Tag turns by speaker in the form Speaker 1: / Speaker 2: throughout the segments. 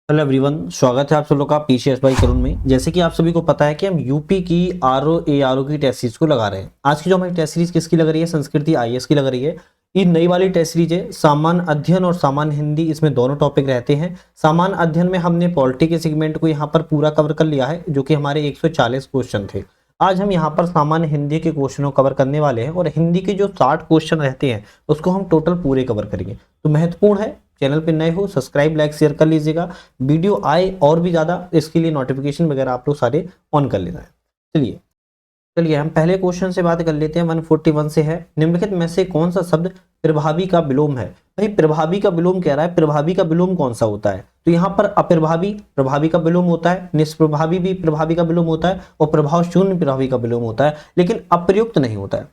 Speaker 1: Hello everyone, स्वागत है आप सब लोग का पीसीएस बाई करुण में। जैसे कि आप सभी को पता है कि हम यूपी की आरओ की टेस्ट सीरीज को लगा रहे हैं। आज की जो हमारी टेस्ट सीरीज किसकी लग रही है? संस्कृति आईएएस की लग रही है। ये नई वाली टेस्ट सीरीज है। सामान्य अध्ययन और सामान्य हिंदी, इसमें दोनों टॉपिक रहते हैं। सामान्य अध्ययन में हमने पॉलिटी के सेगमेंट को यहाँ पर पूरा कवर कर लिया है, जो कि हमारे 140 क्वेश्चन थे। आज हम यहाँ पर सामान्य हिंदी के क्वेश्चनों को कवर करने वाले हैं और हिंदी के जो 60 क्वेश्चन रहते हैं उसको हम टोटल पूरे कवर करेंगे। तो महत्वपूर्ण है, चैनल पे नए हो सब्सक्राइब लाइक शेयर कर लीजिएगा। वीडियो आए और भी ज़्यादा, इसके लिए नोटिफिकेशन वगैरह आप लोग सारे ऑन कर लेना है। चलिए चलिए हम पहले क्वेश्चन से बात कर लेते हैं। 141 से है, निम्नलिखित में से कौन सा शब्द प्रभावी का विलोम है? भाई प्रभावी का विलोम कह रहा है, प्रभावी का विलोम कौन सा होता है? तो यहाँ पर अप्रभावी प्रभावी का विलोम होता है, निष्प्रभावी भी प्रभावी का विलोम होता है और प्रभाव शून्य प्रभावी का विलोम होता है, लेकिन अप्रयुक्त नहीं होता है।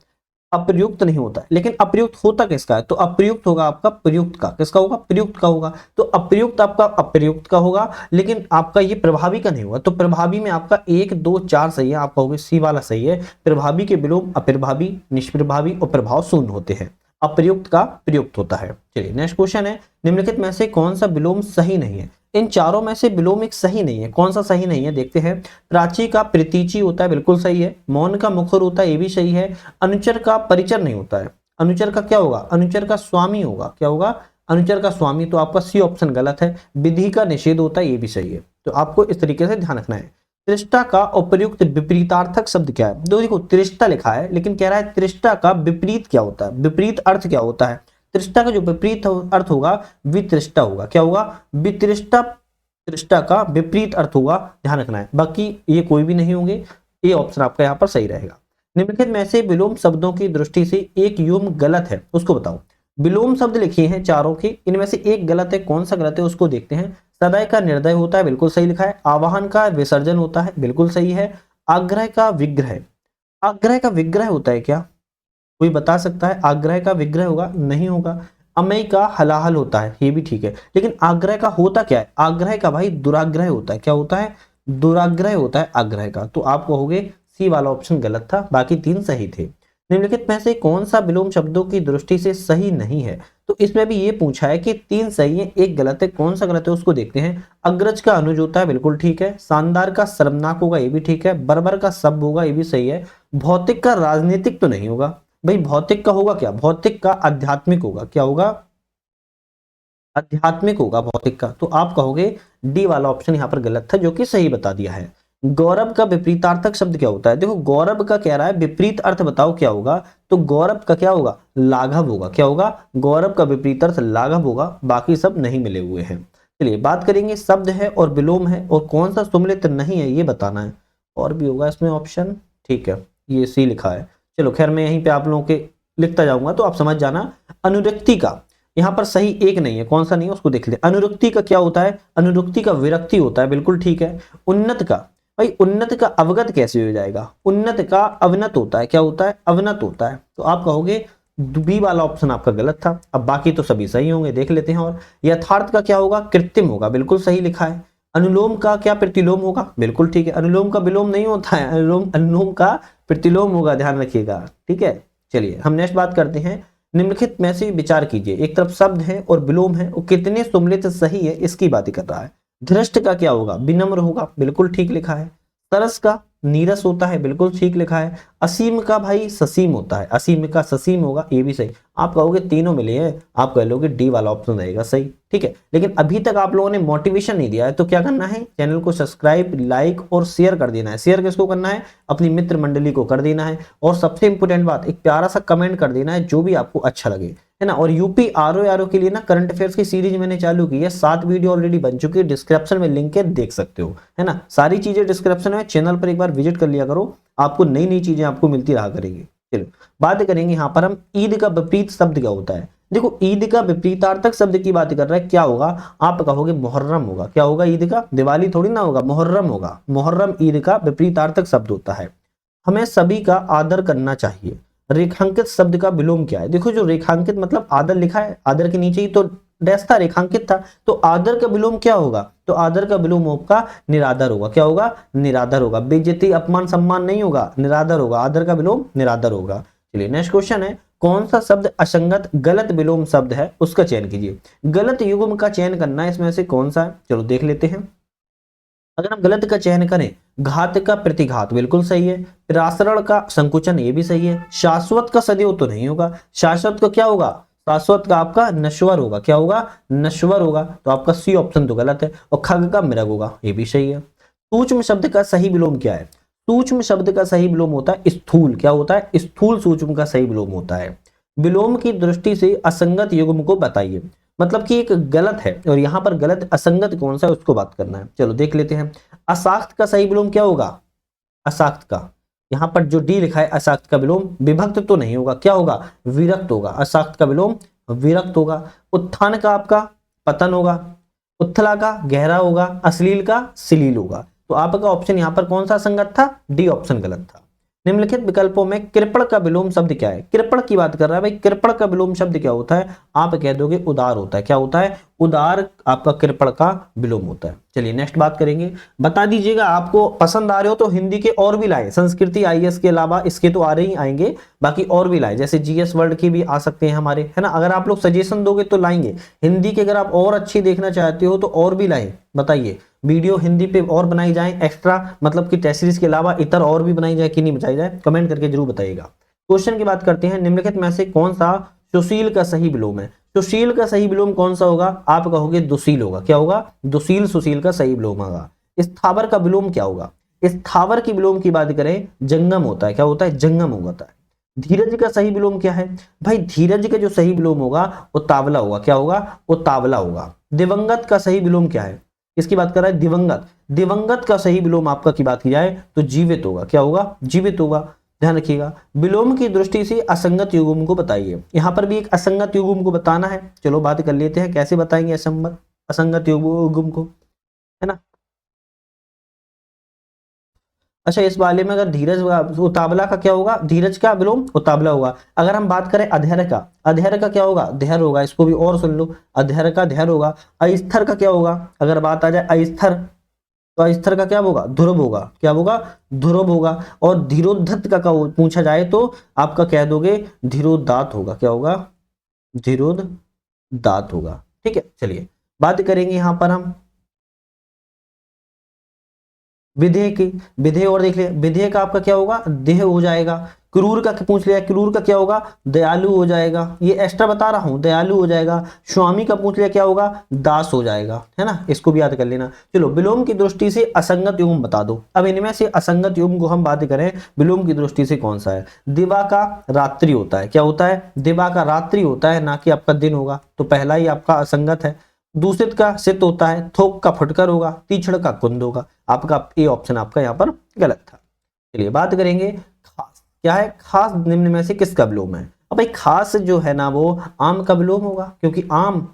Speaker 1: अप्रयुक्त नहीं होता है, लेकिन अप्रयुक्त होता किसका है? तो अप्रयुक्त होगा आपका प्रयुक्त का। किसका होगा? प्रयुक्त का होगा। तो अप्रयुक्त आपका अप्रयुक्त का होगा, लेकिन आपका ये प्रभावी का नहीं होगा। तो प्रभावी में आपका 1 2 4 सही है, आप कहोगे सी वाला सही है। प्रभावी के विलोम अप्रभावी, निष्प्रभावी और प्रभाव शून्य होते हैं। अप्रयुक्त का प्रयुक्त होता है। चलिए नेक्स्ट क्वेश्चन है, निम्नलिखित में से कौन सा विलोम सही नहीं है? इन चारों में से विलोम एक सही नहीं है। कौन सा सही नहीं है देखते हैं। प्राची का प्रतीची होता है, बिल्कुल सही है। मौन का मुखर होता है, ये भी सही है। अनुचर का परिचर नहीं होता है। अनुचर का क्या होगा? अनुचर का स्वामी होगा। क्या होगा? अनुचर का स्वामी। तो आपका सी ऑप्शन गलत है। विधि का निषेध होता है, ये भी सही है। तो आपको इस तरीके से ध्यान रखना है। त्रिष्टा का उपयुक्त विपरीतार्थक शब्द क्या है? देखो त्रिष्टा लिखा है, लेकिन कह रहा है त्रिष्टा का विपरीत क्या होता है, विपरीत अर्थ क्या होता है? त्रिष्टा का जो विपरीत अर्थ होगा वितृष्टा होगा। क्या होगा? वितृष्टा। त्रिष्टा का विपरीत अर्थ होगा, ध्यान रखना है। बाकी ये कोई भी नहीं होंगे, ये ऑप्शन आपका यहाँ पर सही रहेगा। निम्नलिखित में से विलोम शब्दों की दृष्टि से एक युग्म गलत है, उसको बताओ। विलोम शब्द लिखे हैं चारों के, इनमें से एक गलत है। कौन सा गलत है उसको देखते हैं। सदय का निर्दय होता है, बिल्कुल सही लिखा है। आवाहन का विसर्जन होता है, बिल्कुल सही है। आग्रह का विग्रह, आग्रह का विग्रह होता है क्या? कोई बता सकता है? आग्रह का विग्रह होगा? नहीं होगा। अमय का हलाहल होता है, ये भी ठीक है, लेकिन आग्रह का होता क्या है? आग्रह का भाई दुराग्रह होता है। क्या होता है? दुराग्रह होता है आग्रह का। तो आप कहोगे सी वाला ऑप्शन गलत था, बाकी 3 सही थे। निम्नलिखित में से कौन सा विलोम शब्दों की दृष्टि से सही नहीं है? तो इसमें भी ये पूछा है कि 3 सही है, एक गलत है। कौन सा गलत है उसको देखते हैं। अग्रज का अनुज होता है, बिल्कुल ठीक है। शानदार का शर्मनाक होगा, ये भी ठीक है। बर्बर का सब होगा, ये भी सही है। भौतिक का राजनीतिक तो नहीं होगा। भाई भौतिक का होगा क्या? भौतिक का आध्यात्मिक होगा। क्या होगा? आध्यात्मिक होगा भौतिक का। तो आप कहोगे डी वाला ऑप्शन यहाँ पर गलत था, जो कि सही बता दिया है। गौरव का विपरीतार्थक शब्द क्या होता है? देखो गौरव का कह रहा है विपरीत अर्थ बताओ क्या होगा। तो गौरव का क्या होगा? लाघव होगा। क्या होगा? गौरव का विपरीत अर्थ लाघव होगा, बाकी सब नहीं मिले हुए हैं। चलिए बात करेंगे, शब्द है और विलोम है और कौन सा सुमेलित नहीं है ये बताना है। और भी होगा इसमें ऑप्शन, ठीक है, ये सी लिखा है। चलो खैर मैं यहीं पे आप लोगों के लिखता जाऊंगा तो आप समझ जाना। अनुरक्ति का यहाँ पर सही एक नहीं है। कौन सा नहीं है उसको देख ले। अनुरक्ति का क्या होता है? अनुरक्ति का विरक्ति होता है, बिल्कुल ठीक है। उन्नत का, भाई उन्नत का अवगत कैसे हो जाएगा? उन्नत का अवनत होता है। क्या होता है? अवनत होता है। तो आप कहोगे बी वाला ऑप्शन आपका गलत था। अब बाकी तो सभी सही होंगे, देख लेते हैं। और यथार्थ का क्या होगा? कृत्रिम होगा, बिल्कुल सही लिखा है। अनुलोम का क्या प्रतिलोम होगा? बिल्कुल ठीक है। अनुलोम का विलोम नहीं होता है, अनुलोम अनुलोम का प्रतिलोम होगा, ध्यान रखिएगा, ठीक है। चलिए हम नेक्स्ट बात करते हैं। निम्नलिखित में से विचार कीजिए, एक तरफ शब्द है और विलोम है, वो कितने सुमेलित सही है इसकी बात कर रहा है। धृष्ट का क्या होगा? विनम्र होगा, बिल्कुल ठीक लिखा है। तरस का नीरस होता है, बिल्कुल ठीक लिखा है। असीम का भाई ससीम होता है, असीम का ससीम होगा, ये भी सही। आप कहोगे तीनों मिले हैं, आप कह लोगे डी वाला ऑप्शन रहेगा सही, ठीक है। लेकिन अभी तक आप लोगों ने मोटिवेशन नहीं दिया है, तो क्या करना है? चैनल को सब्सक्राइब लाइक और शेयर कर देना है। शेयर किसको करना है? अपनी मित्र मंडली को कर देना है। और सबसे इंपोर्टेंट बात, एक प्यारा सा कमेंट कर देना है जो भी आपको अच्छा लगे, है ना। और यूपी आरओ के लिए ना करंट अफेयर्स की सीरीज मैंने चालू की है, 7 वीडियो ऑलरेडी बन चुकी है, डिस्क्रिप्शन में लिंक है, देख सकते हो, है ना। सारी चीजें डिस्क्रिप्शन में, चैनल पर एक बार विजिट कर लिया करो, आपको नई नई चीजें आपको मिलती रहा करेंगी। चलो बात करेंगे यहाँ पर हम, ईद का विपरीत शब्द क्या होता है। देखो ईद का विपरीतार्थक शब्द की बात कर रहा है, क्या होगा? आप कहोगे मुहर्रम होगा। क्या होगा? ईद का, दिवाली थोड़ी ना होगा, मुहर्रम होगा। मुहर्रम ईद का विपरीतार्थक शब्द होता है। हमें सभी का आदर करना चाहिए। रेखांकित शब्द का विलोम क्या है? देखो जो रेखांकित मतलब आदर लिखा है, आदर के नीचे ही तो डैश था, रेखांकित था, तो आदर का विलोम क्या होगा? तो आदर का विलोम आपका निरादर होगा। क्या होगा? निरादर होगा। बेइज्जती अपमान सम्मान नहीं होगा, निरादर होगा। आदर का विलोम निरादर होगा। चलिए नेक्स्ट क्वेश्चन है, कौन सा शब्द असंगत गलत विलोम शब्द है उसका चयन कीजिए। गलत युग्म का चयन करना है, इसमें से कौन सा है, चलो देख लेते हैं। अगर हम गलत का चयन करें, घात का प्रतिघात बिल्कुल सही है, प्रासरण का संकुचन ये भी सही है, शाश्वत का सदैव तो नहीं होगा, शाश्वत का क्या होगा, शाश्वत का आपका नश्वर होगा, क्या होगा, नश्वर होगा, तो आपका सी ऑप्शन तो गलत है, और खग का मृग होगा, ये भी सही है। सूक्ष्म शब्द का सही विलोम क्या है, सूक्ष्म शब्द का सही विलोम होता है स्थूल, क्या होता है, स्थूल सूक्ष्म का सही विलोम होता है। विलोम की दृष्टि से असंगत युग्म को बताइए, मतलब कि एक गलत है और यहां पर गलत असंगत कौन सा है उसको बात करना है, चलो देख लेते हैं। असाख्त का सही विलोम क्या होगा, असाख्त का, यहां पर जो डी लिखा है असाख्त का विलोम विभक्त तो नहीं होगा, क्या होगा, विरक्त होगा, असाख्त का विलोम विरक्त होगा। उत्थान का आपका पतन होगा, उत्थला का गहरा होगा, अश्लील का श्लील होगा, तो आपका ऑप्शन यहां पर कौन सा असंगत था, डी ऑप्शन गलत था। निम्नलिखित विकल्पों में कृपण का विलोम शब्द क्या है, कृपण की बात कर रहा है भाई, कृपण का विलोम शब्द क्या होता है, आप कह दोगे उदार होता है, क्या होता है, उदार आपका कृपण का विलोम होता है। चलिए नेक्स्ट बात करेंगे, बता दीजिएगा आपको पसंद आ रहे हो तो हिंदी के और भी लाए, संस्कृति आईएएस के अलावा इसके तो आ रहे ही आएंगे, बाकी और भी लाए, जैसे जीएस वर्ल्ड के भी आ सकते हैं हमारे, है ना, अगर आप लोग सजेशन दोगे तो लाएंगे। हिंदी के अगर आप और अच्छी देखना चाहते हो तो और भी लाए, बताइए वीडियो हिंदी पे और बनाई जाए एक्स्ट्रा, मतलब कि टेस्ट सीरीज के अलावा इतर और भी बनाई जाए कि नहीं बनाई जाए, कमेंट करके जरूर बताइएगा। क्वेश्चन की बात करते हैं, निम्नलिखित में से कौन सा सुशील का सही विलोम है, सुशील का सही विलोम कौन सा होगा, आप कहोगे दुशील होगा, क्या होगा, दुशील सुशील का सही विलोम होगा। स्थावर का विलोम क्या होगा, स्थावर की विलोम की बात करें जंगम होता है, क्या होता है, जंगम होता है। धीरज का सही विलोम क्या है भाई, धीरज का जो सही विलोम होगा वो तावला होगा, क्या होगा, वो तावला होगा। दिवंगत का सही विलोम क्या है, किसकी बात कर रहा है, दिवंगत, दिवंगत का सही विलोम आपका की बात की जाए तो जीवित होगा, क्या होगा, जीवित होगा, ध्यान रखिएगा। विलोम की दृष्टि से असंगत युग्म को बताइए, यहां पर भी एक असंगत युग्म को बताना है, चलो बात कर लेते हैं कैसे बताएंगे असंगत युग्म को, है ना। अच्छा, इस वाले में अगर धीरज उतावला का क्या होगा, धीरज का विलोम उतावला होगा। अगर हम बात करें अधैर्य का, अधैर्य का क्या होगा, धैर्य होगा, इसको भी और सुन लो, अधैर्य का धैर्य होगा। अस्थिर का क्या होगा, अगर बात आ जाए अस्थिर, तो अस्थिर का क्या होगा, ध्रुव होगा, क्या होगा, ध्रुव होगा। और धीरोद्धत का पूछा जाए तो आपका कह दोगे धीरोदात होगा, क्या होगा, धीरोदात होगा। ठीक है, चलिए बात करेंगे यहां पर हम विधेय की, विधेय और देख लिया, विधेय का आपका क्या होगा, देह हो जाएगा। क्रूर का पूछ लिया, क्रूर का क्या होगा, दयालु हो जाएगा, ये एक्स्ट्रा बता रहा हूं, दयालु हो जाएगा। स्वामी का पूछ लिया क्या होगा, दास हो जाएगा, है ना, इसको भी याद कर लेना। चलो विलोम की दृष्टि से असंगत युग्म बता दो, अब इनमें से असंगत युग्म को हम बात करें विलोम की दृष्टि से कौन सा है, दिवा का रात्रि होता है, क्या होता है, दिवा का रात्रि होता है, ना कि आपका दिन होगा, तो पहला ही आपका असंगत है। दूषित का सित होता है, थोक का फुटकर होगा, तीक्षण का कुंद होगा, आपका ए ऑप्शन आपका यहाँ पर गलत था। चलिए बात करेंगे खास, क्या है खास, निम्न में से किसका विलोम है। अब भाई खास जो है ना वो आम का विलोम होगा, क्योंकि आम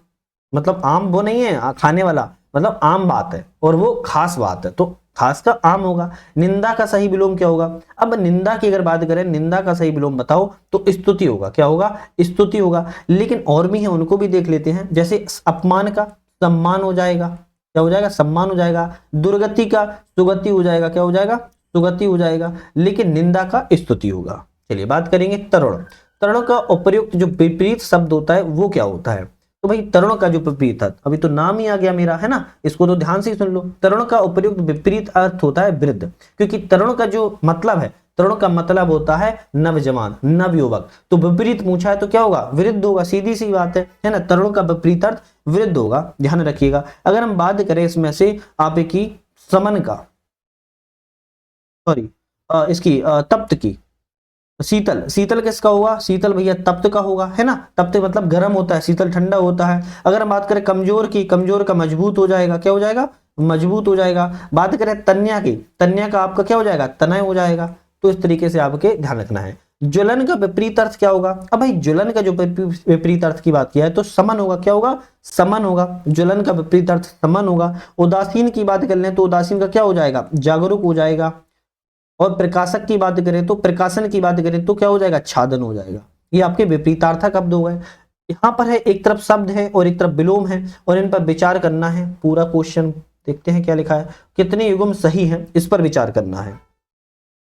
Speaker 1: मतलब आम वो नहीं है खाने वाला, मतलब आम बात है और वो खास बात है, तो खास का आम होगा। निंदा का सही विलोम क्या होगा, अब निंदा की अगर बात करें, निंदा का सही विलोम बताओ तो स्तुति होगा, क्या होगा, स्तुति होगा। लेकिन और भी है, उनको भी देख लेते हैं, जैसे अपमान का सम्मान हो जाएगा, क्या हो जाएगा, सम्मान हो जाएगा। दुर्गति का सुगति हो जाएगा, क्या हो जाएगा, सुगति हो जाएगा। लेकिन निंदा का स्तुति होगा। चलिए बात करेंगे तरुण, तरुण का उपयुक्त जो विपरीत शब्द होता है वो क्या होता है, तो भाई तरुण का जो विपरीत अर्थ, अभी तो नाम ही आ गया मेरा, है ना, इसको तो ध्यान से ही सुन लो। तरुण का उपयुक्त विपरीत अर्थ होता है वृद्ध, क्योंकि तरुण का जो मतलब है, तरुण का मतलब होता है नवजवान, नवयुवक, तो विपरीत पूछा है तो क्या होगा, वृद्ध होगा, सीधी सी बात है ना। तरुण का विपरीत अर्थ वृद्ध होगा, ध्यान रखिएगा। अगर हम बात करें इसमें से आप की समन का, सॉरी इसकी तप्त की, शीतल, शीतल किसका होगा, शीतल भैया तप्त का होगा, है ना, तप्त मतलब गर्म होता है, शीतल ठंडा होता है। अगर हम बात करें कमजोर की, कमजोर का मजबूत हो जाएगा, क्या हो जाएगा, मजबूत हो जाएगा। बात करें तन्या की, तन्या का आपका क्या हो जाएगा, तनय हो जाएगा। तो इस तरीके से आपके ध्यान रखना है। ज्वलन का विपरीत अर्थ क्या होगा, अब भाई ज्वलन का जो विपरीत अर्थ की बात किया है तो समन होगा, क्या होगा, समन होगा। ज्वलन का विपरीत अर्थ समन होगा। उदासीन की बात कर लें तो उदासीन का क्या हो जाएगा, जागरूक हो जाएगा। और प्रकाशक की बात करें तो, प्रकाशन की बात करें तो क्या हो जाएगा, छादन हो जाएगा। ये आपके विपरीतार्थक शब्द हो गए। यहाँ पर है एक तरफ शब्द है और एक तरफ विलोम है और इन पर विचार करना है। पूरा क्वेश्चन देखते हैं क्या लिखा है, कितने युग्म सही हैं इस पर विचार करना है।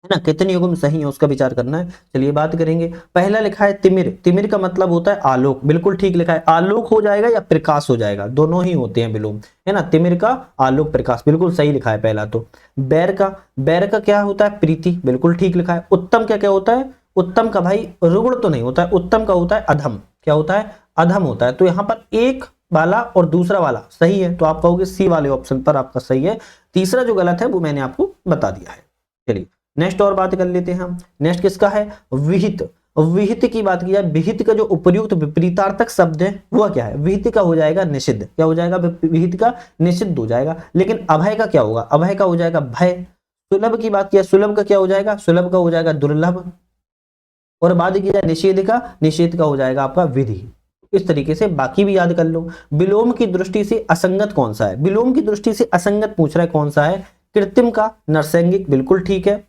Speaker 1: है ना, कितने युग्म सही है उसका विचार करना है। चलिए बात करेंगे। पहला लिखा है तिमिर, तिमिर का मतलब होता है आलोक, बिल्कुल ठीक लिखा है। आलोक हो जाएगा या प्रकाश हो जाएगा, दोनों ही होते हैं विलोम, है ना। तिमिर का आलोक प्रकाश, बिल्कुल सही लिखा है पहला तो। बैर का क्या होता है, प्रीति, बिल्कुल ठीक लिखा है। उत्तम क्या क्या होता है, उत्तम का भाई रुगुण तो नहीं होता है, उत्तम का होता है अधम, क्या होता है, अधम होता है। तो यहाँ पर एक वाला और दूसरा वाला सही है, तो आप कहोगे सी वाले ऑप्शन पर आपका सही है। तीसरा जो गलत है वो मैंने आपको बता दिया है। चलिए नेक्स्ट और बात कर लेते हैं हम। नेक्स्ट किसका है, विहित। विहित की बात की जाए, विहित का जो उपयुक्त विपरीतार्थक शब्द है वह क्या है, विहित का हो जाएगा निषिद्ध, क्या हो जाएगा, विहित का निषिद्ध हो जाएगा। लेकिन अभय का क्या होगा, अभय का हो जाएगा भय। सुलभ की बात किया, सुलभ का क्या हो जाएगा, सुलभ का हो जाएगा दुर्लभ। और बात की जाए निषेध का, निषेध का हो जाएगा आपका विधि। इस तरीके से बाकी भी याद कर लो। विलोम की दृष्टि से असंगत कौन सा है, विलोम की दृष्टि से असंगत पूछ रहा है कौन सा है, कृत्रिम का नरसैंगिक, बिल्कुल ठीक है।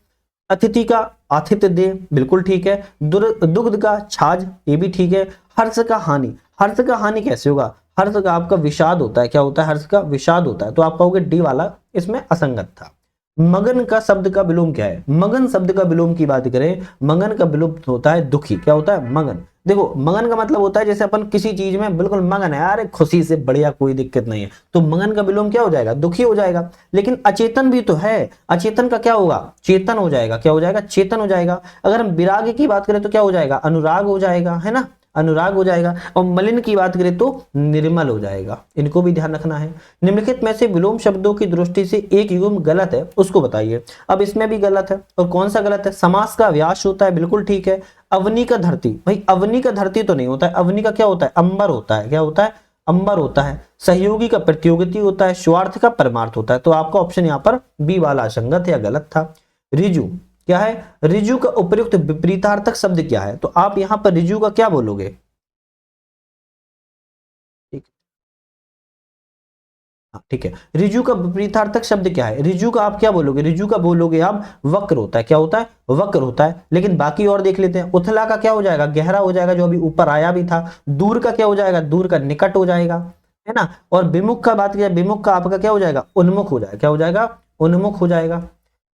Speaker 1: अतिथि का आतिथ्य दे, बिल्कुल ठीक है। दुग्ध का छाछ, ये भी ठीक है। हर्ष का हानि, हर्ष का हानि कैसे होगा, हर्ष का आपका विषाद होता है, क्या होता है, हर्ष का विषाद होता है। तो आप कहोगे डी वाला इसमें असंगत था। मगन का शब्द का विलोम क्या है, मगन शब्द का विलोम की बात करें, मगन का विलोम होता है दुखी, क्या होता है, मगन। देखो मगन का मतलब होता है जैसे अपन किसी चीज में बिल्कुल मगन है, यार खुशी से बढ़िया, कोई दिक्कत नहीं है, तो मगन का विलोम क्या हो जाएगा, दुखी हो जाएगा। लेकिन अचेतन भी तो है, अचेतन का क्या होगा, चेतन हो जाएगा, क्या हो जाएगा, चेतन हो जाएगा। अगर हम विराग की बात करें तो क्या हो जाएगा, अनुराग हो जाएगा, है ना, अनुराग हो जाएगा। और मलिन की बात करें तो निर्मल हो जाएगा, इनको भी ध्यान रखना है। निम्नलिखित में से विलोम शब्दों की दृष्टि से एक युग्म गलत है, उसको बताइए। अब इसमें भी गलत है, और कौन सा गलत है, समास का व्यास होता है, बिल्कुल ठीक है। अवनी का धरती, भाई अवनी का धरती तो नहीं होता है, अवनी का क्या होता है, अंबर होता है, क्या होता है, अंबर होता है। सहयोगी का प्रतियोगिता होता है, स्वार्थ का परमार्थ होता है। तो आपका ऑप्शन यहाँ पर बी वाला असंगत या गलत था। रिजु क्या है, रिजु का उपयुक्त विपरीतार्थक शब्द क्या है, तो आप यहां पर रिजु का क्या बोलोगे, ठीक है। रिजु का विपरीतार्थक शब्द क्या है, रिजु का आप क्या बोलोगे, रिजु का बोलोगे आप वक्र होता है, क्या होता है, वक्र होता है। लेकिन बाकी और देख लेते हैं। उथला का क्या हो जाएगा, गहरा हो जाएगा, जो अभी ऊपर आया भी था। दूर का क्या हो जाएगा, दूर का निकट हो जाएगा, है ना। और विमुख का बात किया, विमुख का आपका क्या हो जाएगा, उन्मुख हो जाएगा, क्या हो जाएगा, उन्मुख हो जाएगा।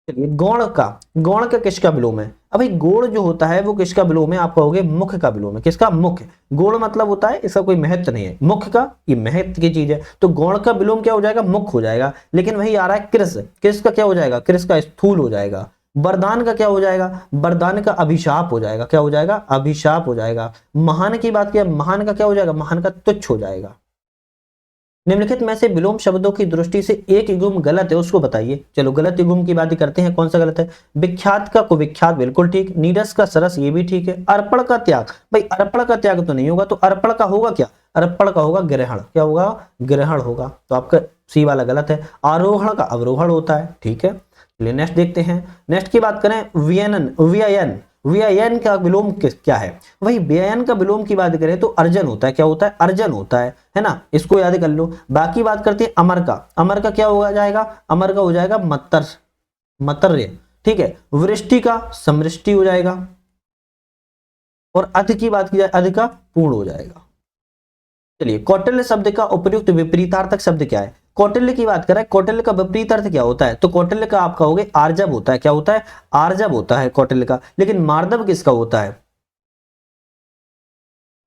Speaker 1: चलिए गौण का, गौण का किसका विलोम है, अभी गौण जो होता है वो किसका विलोम है, आप कहोगे मुख का विलोम है, किसका, मुख। गौण मतलब होता है इसका कोई महत्व नहीं है, मुख का ये महत्व की चीज है, तो गौण का विलोम क्या हो जाएगा, मुख हो जाएगा। लेकिन वही आ रहा है कृस, कृस का क्या हो जाएगा, कृस का स्थूल हो जाएगा। वरदान का क्या हो जाएगा, वरदान का अभिशाप हो जाएगा, क्या हो जाएगा, अभिशाप हो जाएगा। महान की बात किया, महान का क्या हो जाएगा, महान का तुच्छ हो जाएगा। निम्नलिखित में से विलोम शब्दों की दृष्टि से एक युग्म गलत है, उसको बताइए। चलो गलत युग्म की बात करते हैं, कौन सा गलत है। विख्यात का कुविख्यात, बिल्कुल ठीक। नीरस का सरस, ये भी ठीक है। अर्पण का त्याग, भाई अर्पण का त्याग तो नहीं होगा, तो अर्पण का होगा क्या, अर्पण का होगा ग्रहण, क्या होगा, ग्रहण होगा। तो आपका सी वाला गलत है। आरोहण का अवरोहण होता है, ठीक है। चलिए नेक्स्ट देखते हैं। नेक्स्ट की बात करें, व्ययन, व्ययन, व्ययन का विलोम क्या है, वही व्ययन का विलोम की बात करें तो अर्जन होता है, क्या होता है, अर्जन होता है ना, इसको याद कर लो। बाकी बात करते हैं अमर का, अमर का क्या होगा जाएगा, अमर का हो जाएगा मत्तर, मत्तर्य, ठीक है। वृष्टि का समृष्टि हो जाएगा। और अध की बात की जाए, अध का पूर्ण हो जाएगा। चलिए कौटिल्य शब्द का उपयुक्त विपरीतार्थक शब्द क्या है, कौटिल्य की बात करें, कौटिल्य का विपरीत अर्थ क्या होता है, तो कौटिल्य का आप कहोगे आर्जव होता है, क्या होता है, आर्जव होता है कौटिल्य का। लेकिन मार्दव किसका होता है,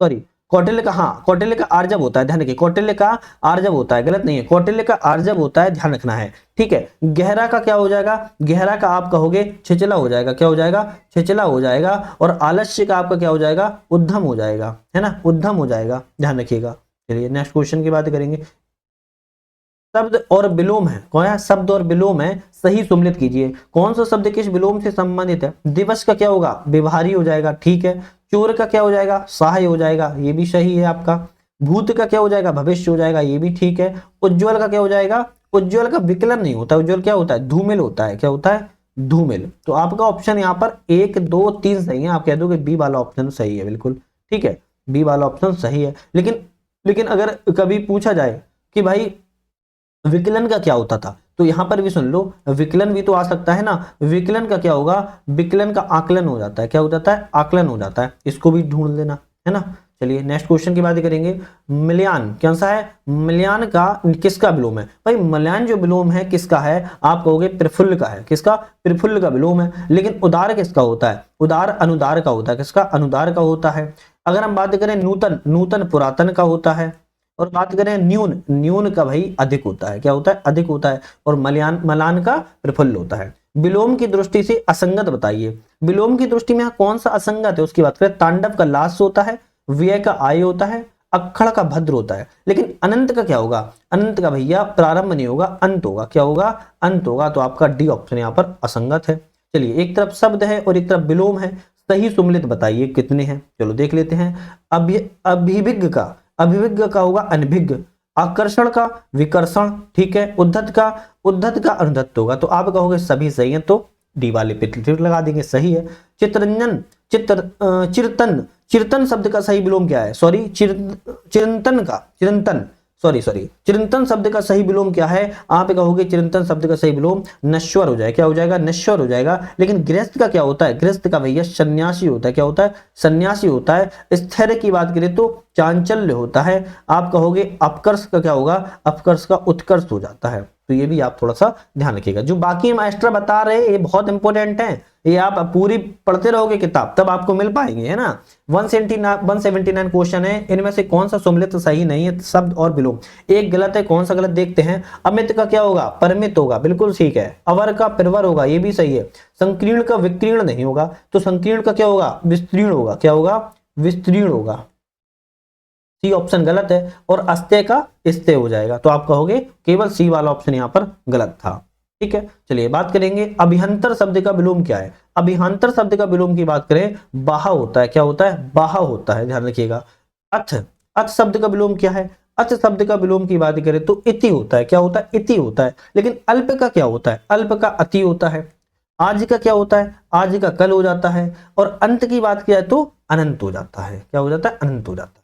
Speaker 1: सॉरी, कौटिल्य का, हाँ कौटिल्य का आर्जव होता है, ध्यान रखिए, कौटिल्य का आर्जव होता है, गलत नहीं है, कौटिल्य का आर्जव होता है, ध्यान रखना है, ठीक है। गहरा का क्या हो जाएगा, गहरा का आप कहोगे छिचला हो जाएगा, क्या हो जाएगा, छिचला हो जाएगा। और आलस्य का आपका क्या हो जाएगा, उद्धम हो जाएगा, है ना, उद्धम हो जाएगा, ध्यान रखिएगा। चलिए नेक्स्ट क्वेश्चन की बात करेंगे। शब्द और विलोम है, कौन है, शब्द और विलोम है, सही सुमेलित कीजिए। कौन सा शब्द किस विलोम से संबंधित है। दिवस का क्या होगा, व्यवहारी हो जाएगा, ठीक है। चोर का क्या हो जाएगा, सहाय हो जाएगा, ये भी सही है आपका। भूत का क्या हो जाएगा, भविष्य हो जाएगा, ये भी ठीक है। उज्ज्वल का क्या हो जाएगा, उज्ज्वल का विकलन नहीं होता, उज्ज्वल क्या होता है, धूमिल होता है, क्या होता है, धूमिल। तो आपका ऑप्शन यहाँ पर 1 2 3 सही है, आप कह दोगे बी वाला ऑप्शन सही है, बिल्कुल ठीक है, बी वाला ऑप्शन सही है। लेकिन अगर कभी पूछा जाए कि भाई विकलन का क्या होता था, तो यहां पर भी सुन लो, विकलन भी तो आ सकता है ना। विकलन का क्या होगा, विकलन का आकलन हो जाता है, क्या हो जाता है, आकलन हो जाता है, इसको भी ढूंढ लेना, है ना। चलिए नेक्स्ट क्वेश्चन की बात करेंगे। मलयान कौन सा है? मलयान का किसका विलोम है? भाई मलयान जो विलोम है किसका है? आप कहोगे प्रफुल्ल का है। किसका? प्रफुल्ल का विलोम है। लेकिन उदार किसका होता है? उदार अनुदार का होता है। किसका? अनुदार का होता है। अगर हम बात करें नूतन, नूतन पुरातन का होता है। और बात करें न्यून, न्यून का भाई अधिक होता है। क्या होता है? अधिक होता है। और मलयान, मलान का प्रफुल्ल होता है। विलोम की दृष्टि से असंगत बताइए। विलोम की दृष्टि में यहाँ कौन सा असंगत है उसकी बात करें। तांडव का लाश होता है, व्यय का आय होता है, अक्षर का भद्र होता है। लेकिन अनंत का क्या होगा? अनंत का भैया प्रारंभ नहीं होगा, अंत होगा। क्या होगा? अंत होगा। तो आपका डी ऑप्शन यहाँ पर असंगत है। चलिए एक तरफ शब्द है और एक तरफ विलोम है, सही सुमिलित बताइए कितने हैं। चलो देख लेते हैं। अभिविज्ञ का, अभिविज्ञ का होगा अनभिज्ञ। आकर्षण का विकर्षण, ठीक है। उद्धत का अनुद्धत होगा। तो आप कहोगे सभी सही है, तो डी वाले पे टिक लगा देंगे, सही है। चित्रंजन, चिरतन, चिरतन शब्द का सही विलोम क्या है? सॉरी, चिरंतन का, चिरंतन, सॉरी चिरंतन शब्द का सही विलोम क्या है? आप कहोगे चिरंतन शब्द का सही विलोम नश्वर हो जाएगा। क्या हो जाएगा? नश्वर हो जाएगा। लेकिन गृहस्थ का क्या होता है? गृहस्थ का भैया सन्यासी होता है। क्या होता है? सन्यासी होता है। स्थैर्य की बात करें तो चांचल्य होता है। आप कहोगे अपकर्ष का क्या होगा? अपकर्ष का उत्कर्ष हो जाता है। तो ये भी आप थोड़ा सा ध्यान रखिएगा। जो बाकी मास्टर बता रहे हैं ये बहुत इंपॉर्टेंट है, ये आप पूरी पढ़ते रहोगे किताब तब आपको मिल पाएंगे, है ना। 179 क्वेश्चन है, इनमें से कौन सा सुमिलित सही नहीं है? शब्द और विलोम, एक गलत है, कौन सा गलत देखते हैं। अमित का क्या होगा? परमित होगा, बिल्कुल ठीक है। अवर का प्रवर होगा, ये भी सही है। संकीर्ण का विकीर्ण नहीं होगा, तो संकीर्ण का क्या होगा? विस्तीर्ण होगा। क्या होगा? विस्तीर्ण होगा। सी ऑप्शन गलत है। और अस्त्य का स्त्य हो जाएगा। तो आप कहोगे केवल सी वाला ऑप्शन यहाँ पर गलत था, ठीक है। चलिए बात करेंगे अभिहंतर शब्द का विलोम क्या है। अभिहंतर शब्द का विलोम की बात करें, बाहा होता है। क्या होता है? बाहा होता है, ध्यान रखिएगा। अथ, अथ शब्द का विलोम क्या है? अथ शब्द का विलोम की बात करें तो इति होता है। क्या होता है? इति होता है। लेकिन अल्प का क्या होता है? अल्प का अति होता है। आज का क्या होता है? आज का कल हो जाता है। और अंत की बात किया तो अनंत हो जाता है। क्या हो जाता है? अनंत हो जाता है।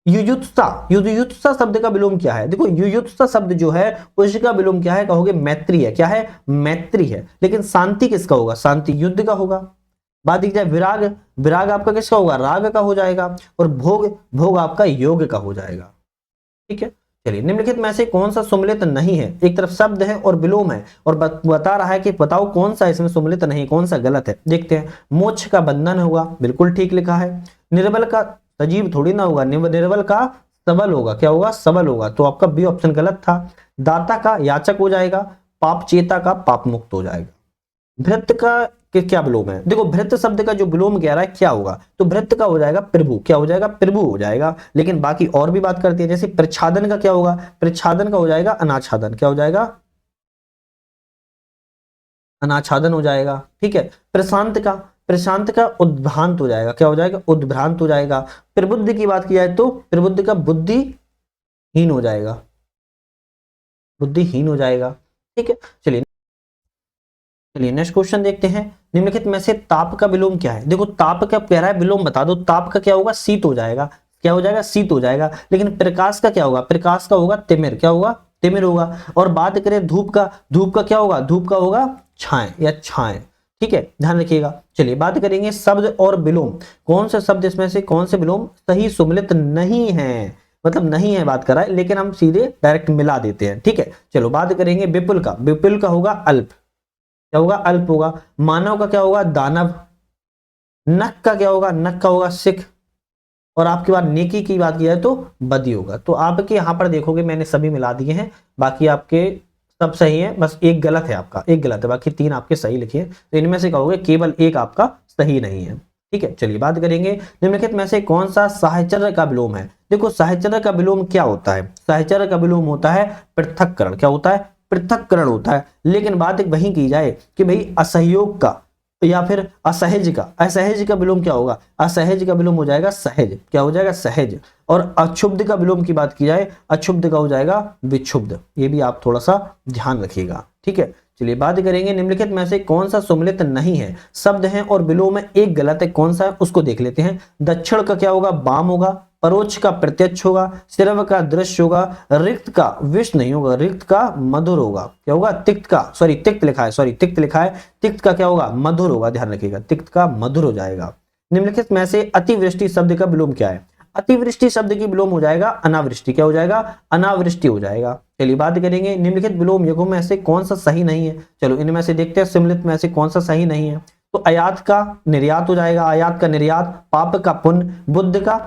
Speaker 1: युयुत्सा, युयुत्सा शब्द का विलोम क्या है? देखो युयुत्सा शब्द जो है उसका विलोम क्या है? कहोगे मैत्री है। क्या है? मैत्री है। लेकिन शांति किसका होगा? शांति युद्ध का होगा। बात की जाए विराग, विराग आपका किसका होगा? राग का हो जाएगा। और भोग, भोग आपका योग का हो जाएगा, ठीक है। चलिए निम्नलिखित में से कौन सा सुमिलित नहीं है? एक तरफ शब्द है और विलोम है और बता रहा है कि बताओ कौन सा इसमें सुमिलित नहीं, कौन सा गलत है। देखते हैं। मोक्ष का बंधन होगा, बिल्कुल ठीक लिखा है। निर्बल का सजीव थोड़ी ना होगा, निर्बल का सबल होगा। क्या होगा? सबल होगा। तो आपका बी ऑप्शन गलत था। दाता का याचक हो जाएगा। पाप चेता का पाप मुक्त हो जाएगा। भृत का क्या विलोम है? देखो भृत शब्द का जो विलोम कह रहा है क्या होगा, तो भृत का हो जाएगा प्रभु। क्या हो जाएगा? प्रभु हो जाएगा। लेकिन बाकी और भी बात करते हैं, जैसे प्रच्छादन का क्या होगा? प्रच्छादन का हो जाएगा अनाच्छादन। क्या हो जाएगा? अनाच्छादन हो जाएगा, ठीक है। प्रशांत का, प्रशांत का उद्भ्रांत हो जाएगा। क्या हो जाएगा? उद्भ्रांत हो जाएगा। प्रबुद्ध की बात की जाए तो प्रबुद्ध का बुद्धिहीन हो जाएगा, बुद्धिहीन हो जाएगा, ठीक है। चलिए चलिए नेक्स्ट क्वेश्चन देखते हैं। निम्नलिखित में से ताप का विलोम क्या है? देखो ताप का कह रहा है विलोम बता दो। ताप का क्या होगा? शीत हो जाएगा। क्या हो जाएगा? शीत हो जाएगा। लेकिन प्रकाश का क्या होगा? प्रकाश का होगा तिमिर। क्या होगा? तिमिर होगा। और बात करें धूप का, धूप का क्या होगा? धूप का होगा छाए या छाए, ठीक है, ध्यान रखिएगा। चलिए बात करेंगे शब्द और विलोम, कौन से शब्द इसमें से कौन से विलोम सही सुमिलित नहीं है, मतलब नहीं है बात कर रहा है, लेकिन हम सीधे डायरेक्ट मिला देते हैं, ठीक है। चलो बात करेंगे विपुल का, विपुल का होगा अल्प। क्या होगा? अल्प होगा। मानव का क्या होगा? दानव। नख का क्या होगा? नख का होगा सिख। और आपके बाद नेकी की बात की जाए तो बदी होगा। तो आपके यहां पर देखोगे मैंने सभी मिला दिए हैं, बाकी आपके सब सही है, बस एक गलत है आपका, एक गलत है, बाकी तीन आपके सही लिखिए। तो इनमें से कहोगे केवल एक आपका सही नहीं है, ठीक है। चलिए बात करेंगे निम्नलिखित में से कौन सा साहचर्य का विलोम है। देखो साहचर्य का विलोम क्या होता है? साहचर्य का विलोम होता है पृथक्करण। क्या होता है? पृथक्करण होता है। लेकिन बात एक वही की जाए कि भाई असहयोग का या फिर असहज का, असहज का विलोम क्या होगा? असहज का विलोम हो जाएगा सहज। क्या हो जाएगा? सहज। और अक्षुब्ध का विलोम की बात की जाए, अक्षुब्ध का हो जाएगा विक्षुब्ध। ये भी आप थोड़ा सा ध्यान रखिएगा, ठीक है। चलिए बात करेंगे निम्नलिखित में से कौन सा सुमिलित नहीं है। शब्द है और विलोम में एक गलत है, कौन सा है उसको देख लेते हैं। दक्षिण का क्या होगा? बाम होगा। परोक्ष का प्रत्यक्ष होगा। सिरव का दृश्य होगा। रिक्त का विष नहीं होगा, रिक्त का मधुर होगा। क्या होगा? तिक्त का, सॉरी तिक्त लिखा है, सॉरी तिक्त लिखा है, तिक्त का क्या होगा? मधुर होगा, ध्यान रखिएगा, तिक्त का मधुर हो जाएगा। निम्नलिखित में से अतिवृष्टि शब्द का विलोम क्या है? अतिवृष्टि शब्द की विलोम हो जाएगा अनावृष्टि। क्या हो जाएगा? अनावृष्टि हो जाएगा। चलिए बात करेंगे निम्नलिखित विलोम युगों में से कौन सा सही नहीं है। चलो इनमें से देखते हैं सम्मिलित में से कौन सा सही नहीं है। तो आयात का निर्यात हो जाएगा, आयात का निर्यात, पाप का पुण्य, बुद्ध का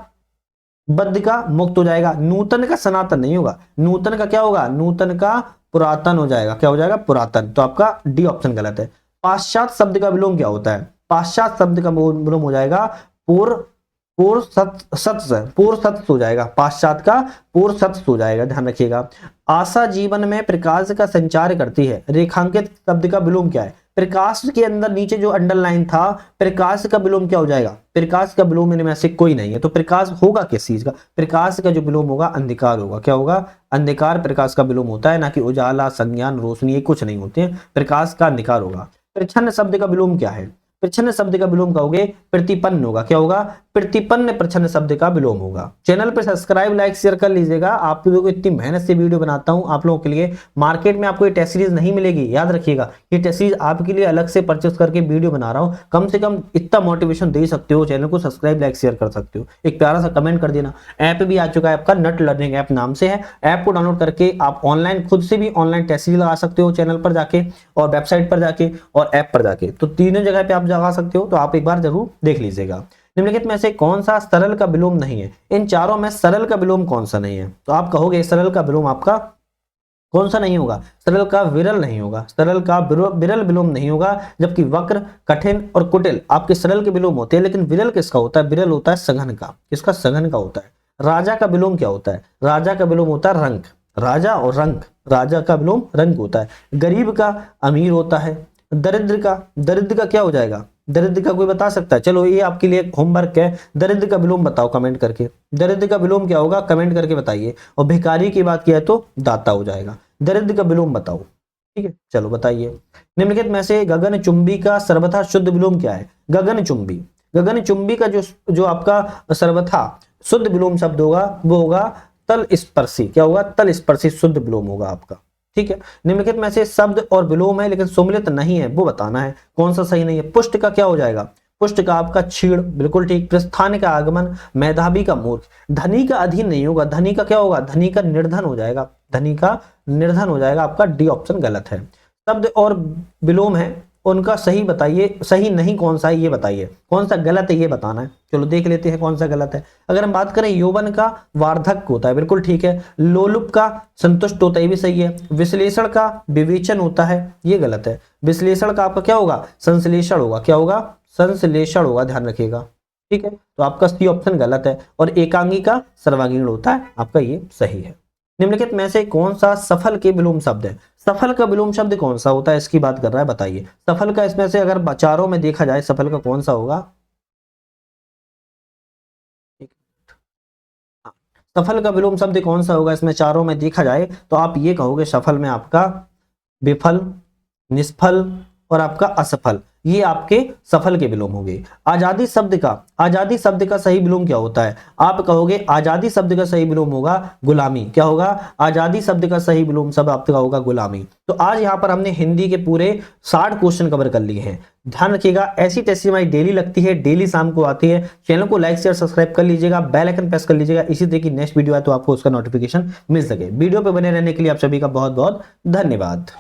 Speaker 1: बद्ध का मुक्त हो जाएगा, नूतन का सनातन नहीं होगा, नूतन का क्या होगा? नूतन का पुरातन हो जाएगा। क्या हो जाएगा? पुरातन। तो आपका डी ऑप्शन गलत है। पाश्चात शब्द का विलोम क्या होता है? पाश्चात शब्द का विलोम हो जाएगा पूर्व पूर्व सत्स हो जाएगा। पाश्चात का पूर्व सत्स हो जाएगा, ध्यान रखिएगा। आशा जीवन में प्रकाश का संचार करती है, रेखांकित शब्द का विलोम क्या है? प्रकाश के अंदर नीचे जो अंडरलाइन था, प्रकाश का विलोम क्या हो जाएगा? प्रकाश का विलोम इनमें से कोई नहीं है। तो प्रकाश होगा किस चीज का? प्रकाश का जो विलोम होगा अंधकार होगा। क्या होगा? अंधकार प्रकाश का विलोम होता है, ना कि उजाला, संज्ञान, रोशनी, ये कुछ नहीं होते हैं। प्रकाश का अंधकार होगा। प्रच्छन्न शब्द का विलोम क्या है? प्रच्छन्न शब्द का विलोम कहोगे प्रतिपन्न होगा। क्या होगा? प्रतिपन्न प्रच्छन्न शब्द का विलोम होगा। चैनल पर सब्सक्राइब लाइक शेयर कर लीजिएगा। आप लोगों को इतनी मेहनत से वीडियो बनाता हूं आप लोगों के लिए। मार्केट में आपको ये टेस्ट सीरीज नहीं मिलेगी, याद रखिएगा। ये टेस्ट सीरीज आपके लिए अलग से परचेस करके वीडियो बना रहा हूं। कम से कम इतना मोटिवेशन दे सकते हो, चैनल को सब्सक्राइब लाइक शेयर कर सकते हो, एक प्यारा सा कमेंट कर देना। ऐप भी आ चुका है आपका, नट लर्निंग ऐप नाम से है। ऐप को डाउनलोड करके आप ऑनलाइन खुद से भी ऑनलाइन टेस्ट सीरीज लगा सकते हो, चैनल पर जाके और वेबसाइट पर जाके और ऐप पर जाके। तो तीनों जगह पे आप लगा सकते हो, तो आप एक बार जरूर देख लीजिएगा। निम्नलिखित में से कौन सा सरल का विलोम नहीं है? इन चारों में सरल का विलोम कौन सा नहीं है? तो आप कहोगे सरल का विलोम आपका कौन सा नहीं होगा? सरल का विरल नहीं होगा, सरल का विरल विलोम नहीं होगा। जबकि वक्र, कठिन और कुटिल आपके सरल के विलोम होते हैं, लेकिन विरल किसका होता है? विरल होता है सघन का। किसका? सघन का होता है। राजा का विलोम क्या होता है? राजा का विलोम होता है रंक। राजा और रंक, राजा का विलोम रंक होता है। गरीब का अमीर होता है। दरिद्र का क्या हो जाएगा? दरिद्र का कोई बता सकता है? चलो ये आपके लिए होमवर्क है, दरिद्र का विलोम बताओ कमेंट करके। दरिद्र का विलोम क्या होगा? कमेंट करके बताइए। और भिखारी की बात किया तो दाता हो जाएगा। दरिद्र का विलोम बताओ, ठीक है, चलो बताइए। निम्नलिखित में से गगनचुंबी का सर्वथा शुद्ध विलोम क्या है? गगनचुंबी का जो आपका सर्वथा शुद्ध विलोम शब्द होगा वो होगा तल स्पर्शी। क्या होगा? तल स्पर्शी शुद्ध विलोम होगा आपका, ठीक है। निम्नलिखित में से शब्द और विलोम है लेकिन सम्मिलित नहीं है, वो बताना है कौन सा सही नहीं है। पुष्ट का क्या हो जाएगा? पुष्ट का आपका क्षीण, बिल्कुल ठीक। प्रस्थान का आगमन, मेधावी का मूर्ख। धनी का अधीन नहीं होगा, धनी का क्या होगा? धनी का निर्धन हो जाएगा, धनी का निर्धन हो जाएगा। आपका डी ऑप्शन गलत है। शब्द और विलोम है उनका सही बताइए, सही नहीं कौन सा है ये बताइए, कौन सा गलत है ये बताना है। चलो देख लेते हैं कौन सा गलत है। अगर हम बात करें यौवन का वार्धक होता है, बिल्कुल ठीक है। लोलुप का संतुष्ट होता है, ये भी सही है। विश्लेषण का विवेचन होता है, ये गलत है। विश्लेषण का आपका क्या होगा? संश्लेषण होगा। क्या होगा? संश्लेषण होगा, ध्यान रखिएगा, ठीक है। तो आपका सी ऑप्शन गलत है। और एकांगी का सर्वांगीण होता है, आपका ये सही है। निम्नलिखित में से कौन सा सफल के विलोम शब्द है? सफल का विलोम शब्द कौन सा होता है इसकी बात कर रहा है, बताइए। सफल का इसमें से अगर चारों में देखा जाए सफल का कौन सा होगा? सफल का विलोम शब्द कौन सा होगा इसमें चारों में देखा जाए तो आप ये कहोगे सफल में आपका विफल, निष्फल और आपका असफल, ये आपके सफल के विलोम हो गए। आजादी शब्द का सही विलोम क्या होता है? आप कहोगे आजादी शब्द का सही विलोम होगा गुलामी। क्या होगा? आजादी शब्द का सही विलोम शब्द आपका होगा गुलामी। तो आज यहाँ पर हमने हिंदी के पूरे 60 क्वेश्चन कवर कर लिए हैं। ध्यान रखिएगा, ऐसी टेस्ट हमारी डेली लगती है, डेली शाम को आती है। चैनल को लाइक शेयर सब्सक्राइब कर लीजिएगा, बेल आइकन प्रेस कर लीजिएगा, इसी तरह की नेक्स्ट वीडियो है तो आपको उसका नोटिफिकेशन मिल सके। वीडियो पे बने रहने के लिए आप सभी का बहुत बहुत धन्यवाद।